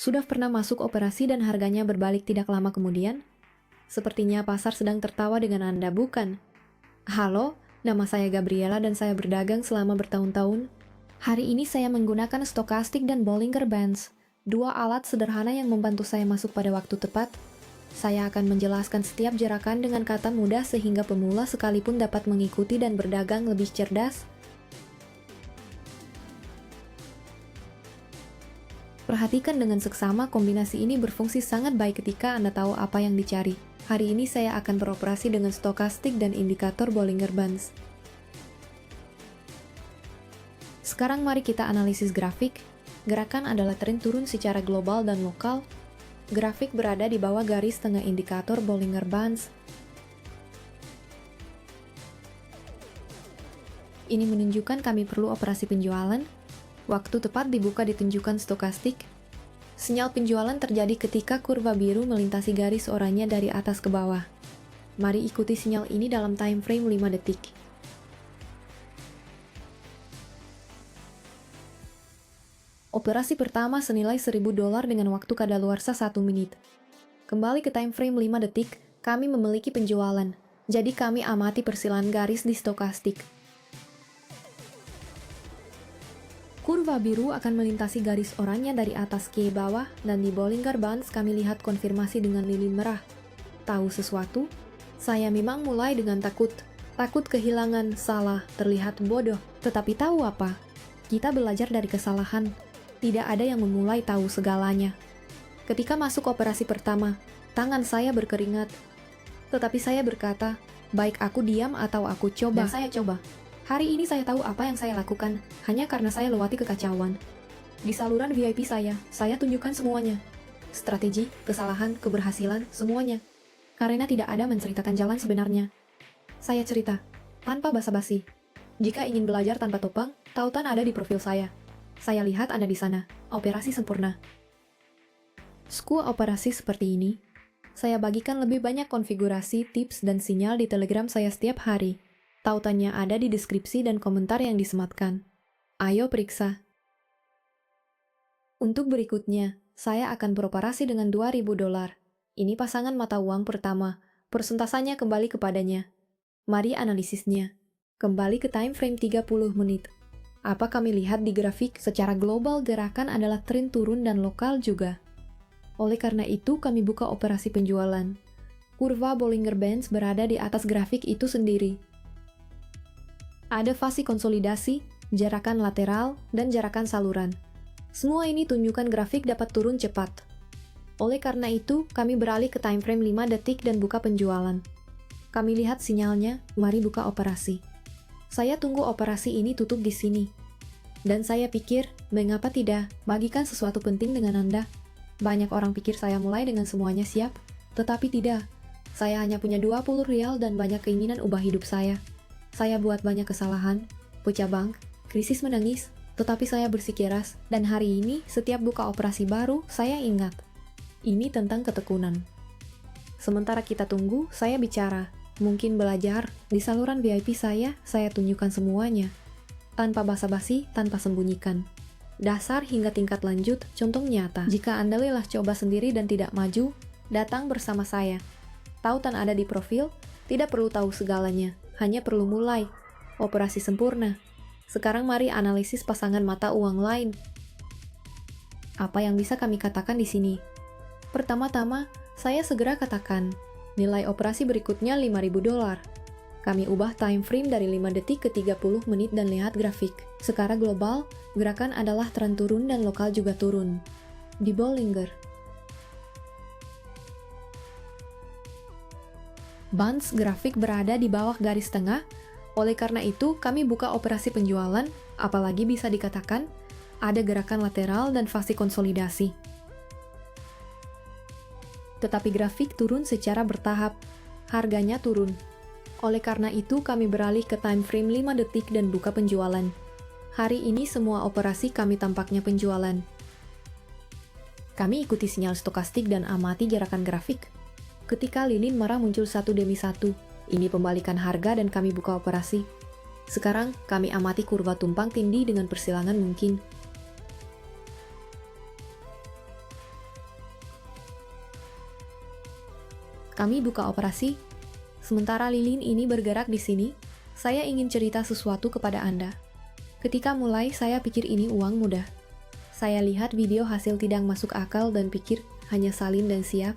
Sudah pernah masuk operasi dan harganya berbalik tidak lama kemudian? Sepertinya pasar sedang tertawa dengan Anda, bukan? Halo, nama saya Gabriela dan saya berdagang selama bertahun-tahun. Hari ini saya menggunakan Stochastic dan Bollinger Bands, dua alat sederhana yang membantu saya masuk pada waktu tepat. Saya akan menjelaskan setiap jerakan dengan kata mudah sehingga pemula sekalipun dapat mengikuti dan berdagang lebih cerdas. Perhatikan dengan seksama, kombinasi ini berfungsi sangat baik ketika Anda tahu apa yang dicari. Hari ini saya akan beroperasi dengan Stochastic dan indikator Bollinger Bands. Sekarang mari kita analisis grafik. Gerakan adalah tren turun secara global dan lokal. Grafik berada di bawah garis tengah indikator Bollinger Bands. Ini menunjukkan kami perlu operasi penjualan. Waktu tepat dibuka ditunjukkan Stochastic. Sinyal penjualan terjadi ketika kurva biru melintasi garis oranye dari atas ke bawah. Mari ikuti sinyal ini dalam time frame 5 detik. Operasi pertama senilai $1.000 dengan waktu kadaluarsa 1 menit. Kembali ke time frame 5 detik, kami memiliki penjualan. Jadi kami amati persilangan garis di Stochastic. Kurva biru akan melintasi garis oranye dari atas ke bawah, dan di Bollinger Bands kami lihat konfirmasi dengan lilin merah. Tahu sesuatu? Saya memang mulai dengan takut. Takut kehilangan, salah, terlihat bodoh. Tetapi tahu apa? Kita belajar dari kesalahan. Tidak ada yang memulai tahu segalanya. Ketika masuk operasi pertama, tangan saya berkeringat. Tetapi saya berkata, baik aku diam atau aku coba. Dan saya coba. Hari ini saya tahu apa yang saya lakukan, hanya karena saya lewati kekacauan. Di saluran VIP saya tunjukkan semuanya. Strategi, kesalahan, keberhasilan, semuanya. Karena tidak ada menceritakan jalan sebenarnya. Saya cerita, tanpa basa-basi. Jika ingin belajar tanpa topang, tautan ada di profil saya. Saya lihat Anda di sana. Operasi sempurna. Skuad operasi seperti ini. Saya bagikan lebih banyak konfigurasi, tips, dan sinyal di Telegram saya setiap hari. Tautannya ada di deskripsi dan komentar yang disematkan. Ayo periksa. Untuk berikutnya, saya akan beroperasi dengan $2.000. Ini pasangan mata uang pertama. Persentasenya kembali kepadanya. Mari analisisnya. Kembali ke time frame 30 menit. Apa kami lihat di grafik? Secara global gerakan adalah tren turun dan lokal juga. Oleh karena itu, kami buka operasi penjualan. Kurva Bollinger Bands berada di atas grafik itu sendiri. Ada fase konsolidasi, jarakan lateral, dan jarakan saluran. Semua ini tunjukkan grafik dapat turun cepat. Oleh karena itu, kami beralih ke time frame 5 detik dan buka penjualan. Kami lihat sinyalnya, mari buka operasi. Saya tunggu operasi ini tutup di sini. Dan saya pikir, mengapa tidak, bagikan sesuatu penting dengan Anda. Banyak orang pikir saya mulai dengan semuanya siap, tetapi tidak. Saya hanya punya $20 dan banyak keinginan ubah hidup saya. Saya buat banyak kesalahan, pecah bank, krisis menangis, tetapi saya bersikeras, dan hari ini setiap buka operasi baru, saya ingat. Ini tentang ketekunan. Sementara kita tunggu, saya bicara, mungkin belajar, di saluran VIP saya tunjukkan semuanya. Tanpa basa-basi, tanpa sembunyikan. Dasar hingga tingkat lanjut, contoh nyata. Jika Anda lelah coba sendiri dan tidak maju, datang bersama saya. Tautan ada di profil, tidak perlu tahu segalanya. Hanya perlu mulai. Operasi sempurna. Sekarang mari analisis pasangan mata uang lain. Apa yang bisa kami katakan di sini? Pertama-tama, saya segera katakan, nilai operasi berikutnya $5.000. Kami ubah time frame dari 5 detik ke 30 menit dan lihat grafik. Secara global, gerakan adalah tren turun dan lokal juga turun. Di Bollinger Bands grafik berada di bawah garis tengah, oleh karena itu kami buka operasi penjualan, apalagi bisa dikatakan, ada gerakan lateral dan fase konsolidasi. Tetapi grafik turun secara bertahap, harganya turun. Oleh karena itu kami beralih ke time frame 5 detik dan buka penjualan. Hari ini semua operasi kami tampaknya penjualan. Kami ikuti sinyal Stochastic dan amati gerakan grafik. Ketika lilin merah muncul satu demi satu, ini pembalikan harga dan kami buka operasi. Sekarang kami amati kurva tumpang tindih dengan persilangan mungkin. Kami buka operasi. Sementara lilin ini bergerak di sini, saya ingin cerita sesuatu kepada Anda. Ketika mulai, saya pikir ini uang mudah. Saya lihat video hasil tidak masuk akal dan pikir hanya salin dan siap.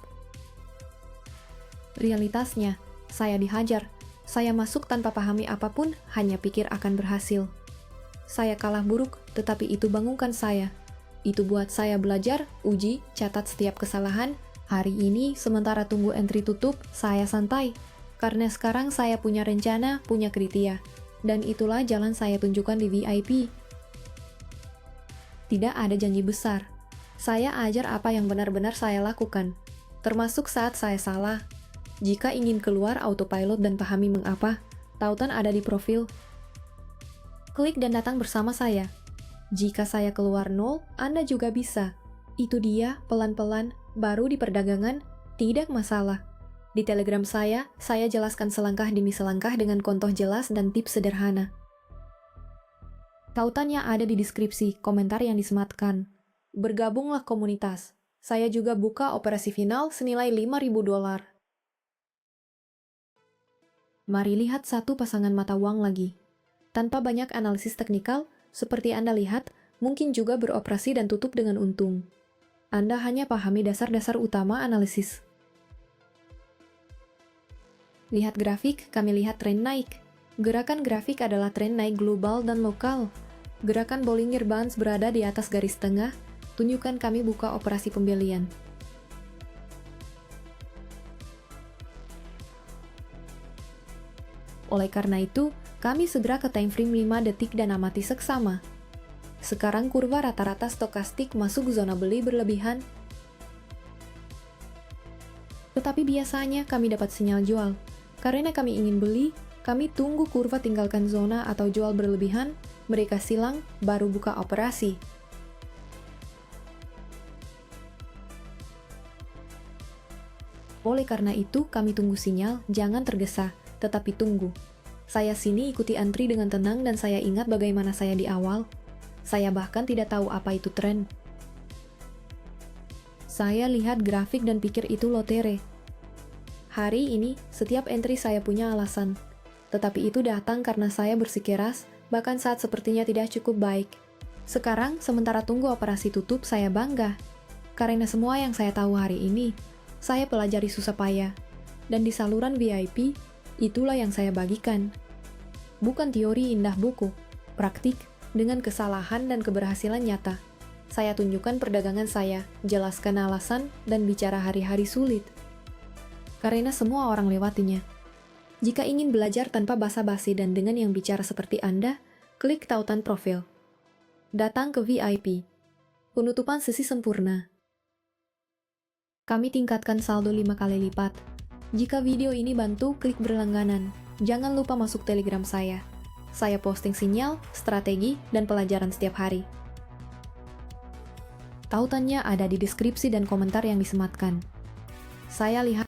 Realitasnya, saya dihajar. Saya masuk tanpa pahami apapun, hanya pikir akan berhasil. Saya kalah buruk, tetapi itu bangunkan saya. Itu buat saya belajar, uji, catat setiap kesalahan. Hari ini, sementara tunggu entry tutup, saya santai. Karena sekarang saya punya rencana, punya kriteria. Dan itulah jalan saya tunjukkan di VIP. Tidak ada janji besar. Saya ajar apa yang benar-benar saya lakukan. Termasuk saat saya salah. Jika ingin keluar autopilot dan pahami mengapa, tautan ada di profil. Klik dan datang bersama saya. Jika saya keluar 0, Anda juga bisa. Itu dia, pelan-pelan, baru di perdagangan, tidak masalah. Di Telegram saya jelaskan selangkah demi selangkah dengan contoh jelas dan tips sederhana. Tautannya ada di deskripsi, komentar yang disematkan. Bergabunglah komunitas. Saya juga buka operasi final senilai $5.000. Mari lihat satu pasangan mata uang lagi. Tanpa banyak analisis teknikal, seperti Anda lihat, mungkin juga beroperasi dan tutup dengan untung. Anda hanya pahami dasar-dasar utama analisis. Lihat grafik, kami lihat tren naik. Gerakan grafik adalah tren naik global dan lokal. Gerakan Bollinger Bands berada di atas garis tengah, tunjukkan kami buka operasi pembelian. Oleh karena itu, kami segera ke time frame 5 detik dan amati seksama. Sekarang kurva rata-rata stokastik masuk zona beli berlebihan, tetapi biasanya kami dapat sinyal jual. Karena kami ingin beli, kami tunggu kurva tinggalkan zona atau jual berlebihan, mereka silang, baru buka operasi. Oleh karena itu, kami tunggu sinyal, jangan tergesa, tetapi tunggu. Saya sini ikuti antri dengan tenang dan saya ingat bagaimana saya di awal. Saya bahkan tidak tahu apa itu tren. Saya lihat grafik dan pikir itu lotere. Hari ini, setiap entry saya punya alasan. Tetapi itu datang karena saya bersikeras, bahkan saat sepertinya tidak cukup baik. Sekarang, sementara tunggu operasi tutup, saya bangga. Karena semua yang saya tahu hari ini, saya pelajari susah payah. Dan di saluran VIP, itulah yang saya bagikan. Bukan teori indah buku, praktik, dengan kesalahan dan keberhasilan nyata. Saya tunjukkan perdagangan saya, jelaskan alasan, dan bicara hari-hari sulit. Karena semua orang lewatinya. Jika ingin belajar tanpa basa-basi dan dengan yang bicara seperti Anda, klik tautan profil. Datang ke VIP. Penutupan sesi sempurna. Kami tingkatkan saldo 5 kali lipat. Jika video ini bantu, klik berlangganan. Jangan lupa masuk Telegram saya. Saya posting sinyal, strategi, dan pelajaran setiap hari. Tautannya ada di deskripsi dan komentar yang disematkan. Saya lihat